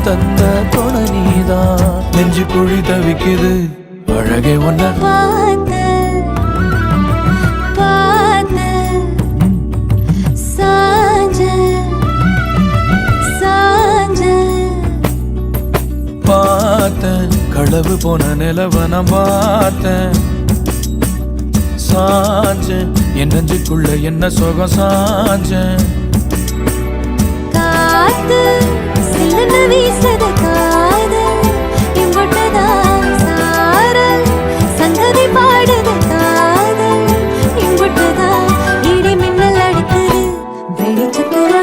தந்த துணை நீதான். நெஞ்சு குழி தவிக்குது அழகே ஒன்ன பார்த்து பார்த்து சாஞ்ச சாஞ்ச பார்த்தேன். களவு போன நிலவ நான் பார்த்தேன். சாஞ்சேன் என் நெஞ்சுக்குள்ள என்ன சுகம் சாஞ்சேன். காத்து சில்லுன்னு வீசது காதல் இம்புட்டுதான் சாரல் சங்கதி பாடுது காதல் இம்புட்டுதான் இடி மின்னல் அடிக்குது வெளிச்சத்துல